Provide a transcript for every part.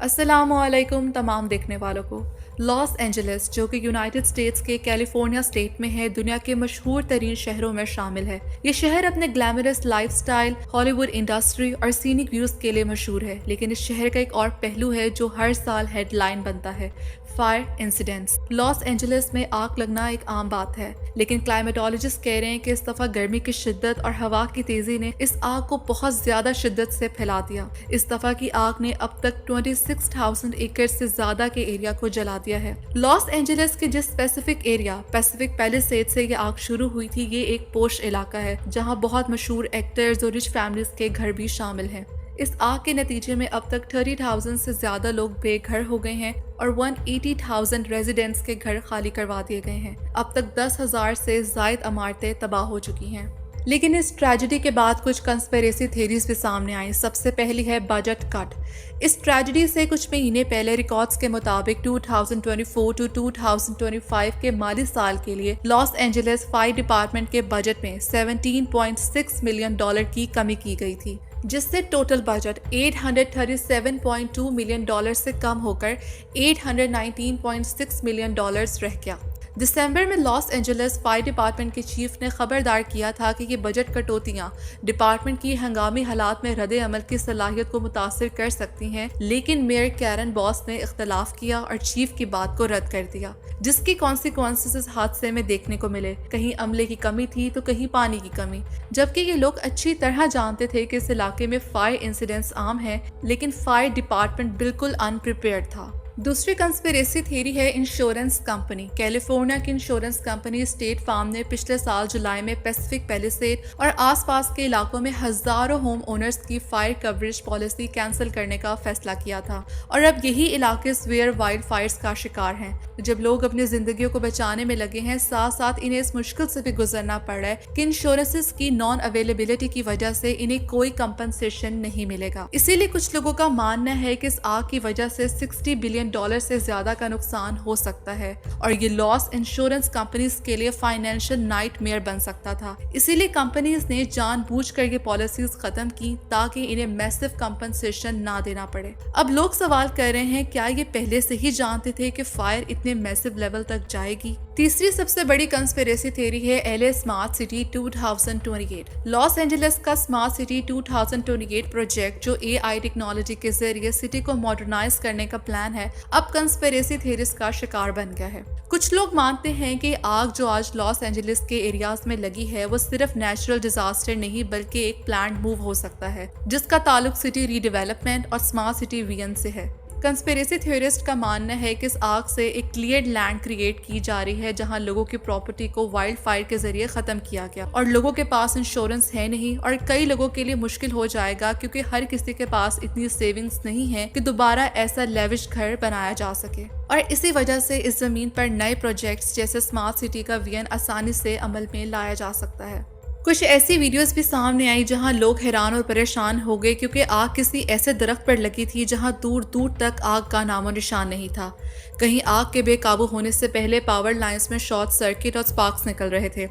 السلام علیکم تمام دیکھنے والوں کو۔ لاس اینجلس جو کہ یونائٹڈ اسٹیٹس کے کیلیفورنیا اسٹیٹ میں ہے، دنیا کے مشہور ترین شہروں میں شامل ہے۔ یہ شہر اپنے گلیمرس لائف سٹائل، ہالی ووڈ انڈسٹری اور سینک ویوز کے لیے مشہور ہے، لیکن اس شہر کا ایک اور پہلو ہے جو ہر سال ہیڈ لائن بنتا ہے: فائر انسیڈنٹس۔ لاس اینجلس میں آگ لگنا ایک عام بات ہے، لیکن کلائمیٹولوجسٹ کہہ رہے ہیں کہ اس دفعہ گرمی کی شدت اور ہوا کی تیزی نے اس آگ کو بہت زیادہ شدت سے پھیلا دیا۔ اس دفعہ کی آگ نے اب تک 26,000 ایکڑ سے زیادہ کے ایریا کو جلا دیا ہے۔ لاس اینجلس کے جس پیسیفک ایریا پیسیفک پیلیسیڈ سے یہ آگ شروع ہوئی تھی، یہ ایک پوش علاقہ ہے جہاں بہت مشہور ایکٹرز اور رچ فیملیز کے گھر بھی شامل ہیں۔ اس آگ کے نتیجے میں اب تک 30,000 سے زیادہ لوگ بے گھر ہو گئے ہیں اور 180,000 ریزیڈنٹس کے گھر خالی کروا دیے گئے ہیں۔ اب تک 10,000 سے زائد عمارتیں تباہ ہو چکی ہیں۔ لیکن اس ٹریجڈی کے بعد کچھ کنسپیریسی تھیریز بھی سامنے آئیں۔ سب سے پہلی ہے بجٹ کٹ۔ اس ٹریجڈی سے کچھ مہینے پہلے ریکارڈز کے مطابق 2024 ٹو 2025 کے مالی سال کے لیے لاس اینجلس فائر ڈپارٹمنٹ کے بجٹ میں $17.6 ملین کی کمی کی گئی تھی، جس سے ٹوٹل بجٹ $837.2 ملین سے کم ہو کر $819.6 ملین رہ گیا۔ دسمبر میں لاس اینجلس فائر ڈپارٹمنٹ کے چیف نے خبردار کیا تھا کہ یہ بجٹ کٹوتیاں ڈپارٹمنٹ کی ہنگامی حالات میں رد عمل کی صلاحیت کو متاثر کر سکتی ہیں، لیکن میئر کیرن باس نے اختلاف کیا اور چیف کی بات کو رد کر دیا، جس کی کانسیکوینسز اس حادثے میں دیکھنے کو ملے۔ کہیں عملے کی کمی تھی تو کہیں پانی کی کمی، جبکہ یہ لوگ اچھی طرح جانتے تھے کہ اس علاقے میں فائر انسیڈنٹس عام ہیں، لیکن فائر ڈپارٹمنٹ بالکل انپریپیئرڈ تھا۔ دوسری کنسپیریسی تھیری ہے انشورنس کمپنی۔ کیلیفورنیا کی انشورنس کمپنی اسٹیٹ فارم نے پچھلے سال جولائی میں پیسیفک پیلیسیڈ اور آس پاس کے علاقوں میں ہزاروں ہوم اونرز کی فائر کوریج پالیسی کینسل کرنے کا فیصلہ کیا تھا، اور اب یہی علاقے سویئر وائلڈ فائرز کا شکار ہیں۔ جب لوگ اپنی زندگیوں کو بچانے میں لگے ہیں، ساتھ ساتھ انہیں اس مشکل سے بھی گزرنا پڑ رہا ہے کہ انشورنس کی نان اویلیبلٹی کی وجہ سے انہیں کوئی کمپنسیشن نہیں ملے گا۔ اسی لیے کچھ لوگوں کا ماننا ہے کہ اس آگ کی وجہ سے $60 بلین سے زیادہ کا نقصان ہو سکتا ہے، اور یہ لاس انشورنس کمپنیز کے لیے فائنینشل نائٹ میئر بن سکتا تھا۔ اسی لیے کمپنیز نے جان بوجھ کر یہ پالیسیز ختم کی تاکہ انہیں میسو کمپنسیشن نہ دینا پڑے۔ اب لوگ سوال کر رہے ہیں، کیا یہ پہلے سے ہی جانتے تھے کہ فائر اتنے میسو لیول تک جائے گی؟ تیسری سب سے بڑی کنسپیریسی تھیوری ہے LA smart city 2028۔ Los Angeles کا اسمارٹ سٹی 2028 پروجیکٹ، جو AI ٹیکنالوجی کے ذریعے سٹی کو ماڈرنائز کرنے کا پلان ہے، اب کنسپیریسی تھیریز کا شکار بن گیا ہے۔ کچھ لوگ مانتے ہیں کہ آگ جو آج لاس اینجلس کے ایریاز میں لگی ہے، وہ صرف نیچرل ڈیزاسٹر نہیں بلکہ ایک پلانڈ موو ہو سکتا ہے، جس کا تعلق سٹی ری ڈیولپمنٹ اور اسمارٹ سٹی ویژن سے ہے۔ کنسپیریسی تھیورسٹ کا ماننا ہے کہ اس آگ سے ایک کلیئرڈ لینڈ کریٹ کی جا رہی ہے جہاں لوگوں کی پراپرٹی کو وائلڈ فائر کے ذریعے ختم کیا گیا، اور لوگوں کے پاس انشورنس ہے نہیں، اور کئی لوگوں کے لیے مشکل ہو جائے گا کیونکہ ہر کسی کے پاس اتنی سیونگز نہیں ہے کہ دوبارہ ایسا لیوش گھر بنایا جا سکے، اور اسی وجہ سے اس زمین پر نئے پروجیکٹس جیسے اسمارٹ سٹی کا ویژن آسانی سے عمل میں لایا جا سکتا ہے۔ کچھ ایسی ویڈیوز بھی سامنے آئی جہاں لوگ حیران اور پریشان ہو گئے کیونکہ آگ کسی ایسے درخت پر لگی تھی جہاں دور دور تک آگ کا نام و نشان نہیں تھا۔ کہیں آگ کے بے قابو ہونے سے پہلے پاور لائنز میں شارٹ سرکٹ اور سپارکس نکل رہے تھے۔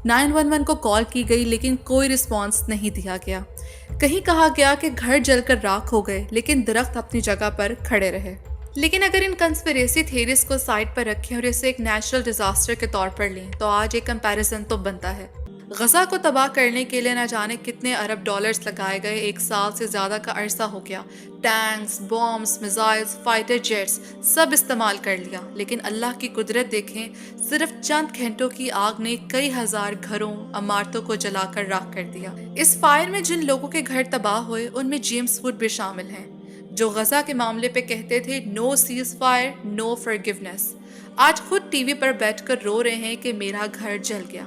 911 کو کال کی گئی لیکن کوئی رسپانس نہیں دیا گیا۔ کہیں کہا گیا کہ گھر جل کر راکھ ہو گئے، لیکن درخت اپنی جگہ پر کھڑے رہے۔ لیکن اگر ان کنسپیریسی تھیریز کو سائڈ پر رکھیں اور اسے ایک نیچرل ڈیزاسٹر کے طور پر لیں تو آج ایک کمپیریزن تو بنتا ہے۔ غزہ کو تباہ کرنے کے لیے نہ جانے کتنے ارب ڈالرز لگائے گئے، 1 سال سے زیادہ کا عرصہ ہو گیا، tanks, booms, missiles, fighter jets سب استعمال کر لیا، لیکن اللہ کی قدرت دیکھیں، صرف چند گھنٹوں کی آگ نے کئی ہزار گھروں، عمارتوں کو جلا کر راکھ کر دیا۔ اس فائر میں جن لوگوں کے گھر تباہ ہوئے ان میں جیمز ووڈ بھی شامل ہیں، جو غزہ کے معاملے پہ کہتے تھے نو سیز فائر نو فرگیونیس، آج خود ٹی وی پر بیٹھ کر رو رہے ہیں کہ میرا گھر جل گیا۔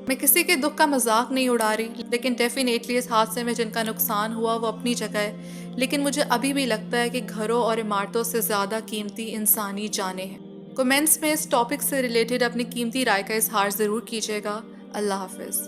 میں کسی کے دکھ کا مذاق نہیں اڑا رہی، لیکن ڈیفینیٹلی اس حادثے میں جن کا نقصان ہوا وہ اپنی جگہ ہے، لیکن مجھے ابھی بھی لگتا ہے کہ گھروں اور عمارتوں سے زیادہ قیمتی انسانی جانیں ہیں۔ کمنٹس میں اس ٹاپک سے ریلیٹڈ اپنی قیمتی رائے کا اظہار ضرور کیجیے گا۔ اللہ حافظ۔